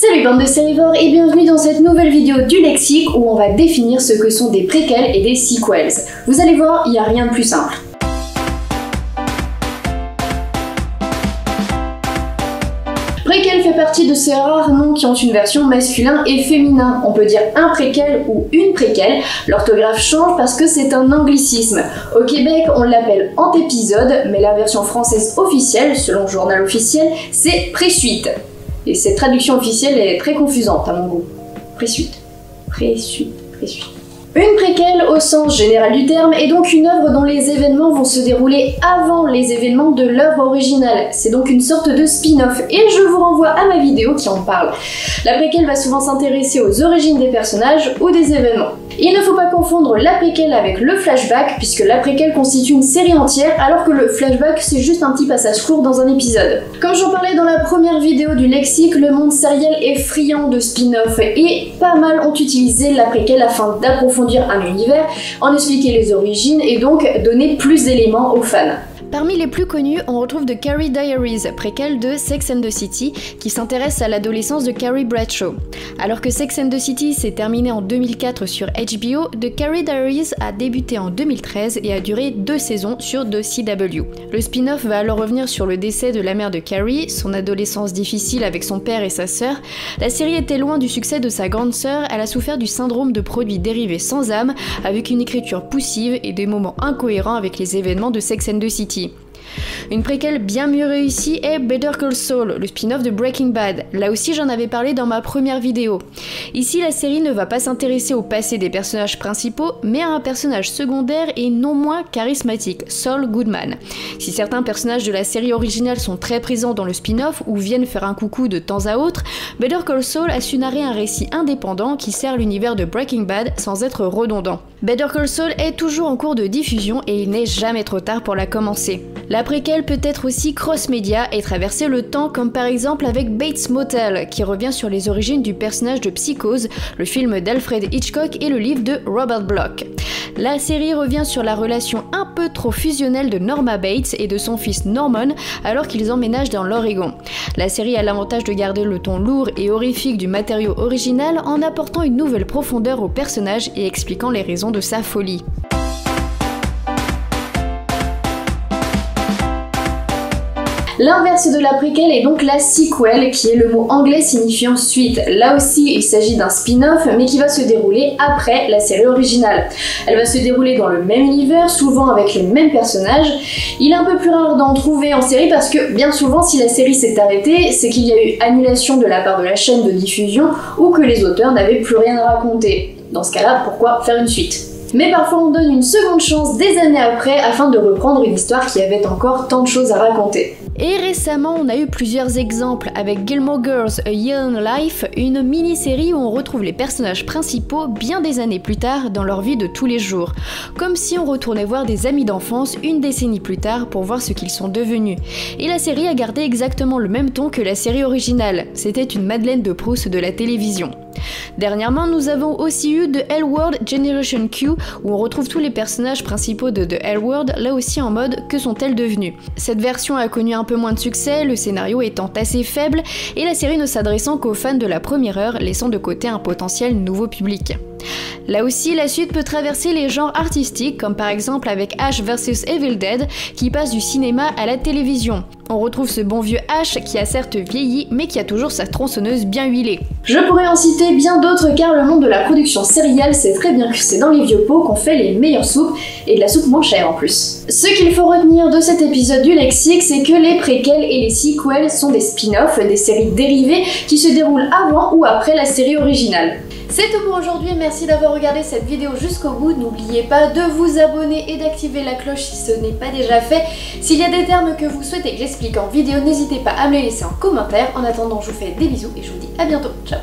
Salut bande de sérivores et bienvenue dans cette nouvelle vidéo du lexique où on va définir ce que sont des préquels et des sequels. Vous allez voir, il n'y a rien de plus simple. Préquel fait partie de ces rares noms qui ont une version masculin et féminin. On peut dire un préquel ou une préquelle. L'orthographe change parce que c'est un anglicisme. Au Québec, on l'appelle antépisode, mais la version française officielle, selon le journal officiel, c'est présuite. Et cette traduction officielle est très confusante à mon goût. Présuite. Une préquelle, au sens général du terme, est donc une œuvre dont les événements vont se dérouler avant les événements de l'œuvre originale. C'est donc une sorte de spin-off, et je vous renvoie à ma vidéo qui en parle. La préquelle va souvent s'intéresser aux origines des personnages ou des événements. Il ne faut pas confondre la préquelle avec le flashback, puisque la préquelle constitue une série entière, alors que le flashback c'est juste un petit passage court dans un épisode. Comme j'en parlais dans la première vidéo du lexique, le monde sériel est friand de spin-off, et pas mal ont utilisé la préquelle afin d'approfondir un univers, en expliquer les origines et donc donner plus d'éléments aux fans. Parmi les plus connus, on retrouve The Carrie Diaries, préquel de Sex and the City, qui s'intéresse à l'adolescence de Carrie Bradshaw. Alors que Sex and the City s'est terminé en 2004 sur HBO, The Carrie Diaries a débuté en 2013 et a duré 2 saisons sur The CW. Le spin-off va alors revenir sur le décès de la mère de Carrie, son adolescence difficile avec son père et sa sœur. La série était loin du succès de sa grande sœur, elle a souffert du syndrome de produits dérivés sans âme, avec une écriture poussive et des moments incohérents avec les événements de Sex and the City. Une préquelle bien mieux réussie est Better Call Saul, le spin-off de Breaking Bad. Là aussi j'en avais parlé dans ma première vidéo. Ici la série ne va pas s'intéresser au passé des personnages principaux, mais à un personnage secondaire et non moins charismatique, Saul Goodman. Si certains personnages de la série originale sont très présents dans le spin-off ou viennent faire un coucou de temps à autre, Better Call Saul a su narrer un récit indépendant qui sert l'univers de Breaking Bad sans être redondant. Better Call Saul est toujours en cours de diffusion et il n'est jamais trop tard pour la commencer. La préquelle peut être aussi cross-média et traverser le temps, comme par exemple avec Bates Motel, qui revient sur les origines du personnage de Psychose, le film d'Alfred Hitchcock et le livre de Robert Bloch. La série revient sur la relation un peu trop fusionnelle de Norma Bates et de son fils Norman alors qu'ils emménagent dans l'Oregon. La série a l'avantage de garder le ton lourd et horrifique du matériau original en apportant une nouvelle profondeur au personnage et expliquant les raisons de sa folie. L'inverse de la préquelle est donc la sequel, qui est le mot anglais signifiant suite. Là aussi, il s'agit d'un spin-off, mais qui va se dérouler après la série originale. Elle va se dérouler dans le même univers, souvent avec les mêmes personnages. Il est un peu plus rare d'en trouver en série parce que, bien souvent, si la série s'est arrêtée, c'est qu'il y a eu annulation de la part de la chaîne de diffusion ou que les auteurs n'avaient plus rien à raconter. Dans ce cas-là, pourquoi faire une suite ? Mais parfois on donne une seconde chance des années après afin de reprendre une histoire qui avait encore tant de choses à raconter. Et récemment, on a eu plusieurs exemples avec Gilmore Girls A Year in Life, une mini-série où on retrouve les personnages principaux bien des années plus tard dans leur vie de tous les jours. Comme si on retournait voir des amis d'enfance une décennie plus tard pour voir ce qu'ils sont devenus. Et la série a gardé exactement le même ton que la série originale. C'était une Madeleine de Proust de la télévision. Dernièrement, nous avons aussi eu The L Word Generation Q, où on retrouve tous les personnages principaux de The L Word, là aussi en mode que sont-elles devenues. Cette version a connu un peu moins de succès, le scénario étant assez faible, et la série ne s'adressant qu'aux fans de la première heure, laissant de côté un potentiel nouveau public. Là aussi, la suite peut traverser les genres artistiques, comme par exemple avec Ash vs Evil Dead, qui passe du cinéma à la télévision. On retrouve ce bon vieux Ash qui a certes vieilli, mais qui a toujours sa tronçonneuse bien huilée. Je pourrais en citer bien d'autres car le monde de la production sérielle sait très bien que c'est dans les vieux pots qu'on fait les meilleures soupes, et de la soupe moins chère en plus. Ce qu'il faut retenir de cet épisode du lexique, c'est que les préquels et les sequels sont des spin-offs, des séries dérivées qui se déroulent avant ou après la série originale. C'est tout pour aujourd'hui, merci d'avoir regardé cette vidéo jusqu'au bout. N'oubliez pas de vous abonner et d'activer la cloche si ce n'est pas déjà fait. S'il y a des termes que vous souhaitez que j'explique en vidéo, n'hésitez pas à me les laisser en commentaire. En attendant, je vous fais des bisous et je vous dis à bientôt. Ciao.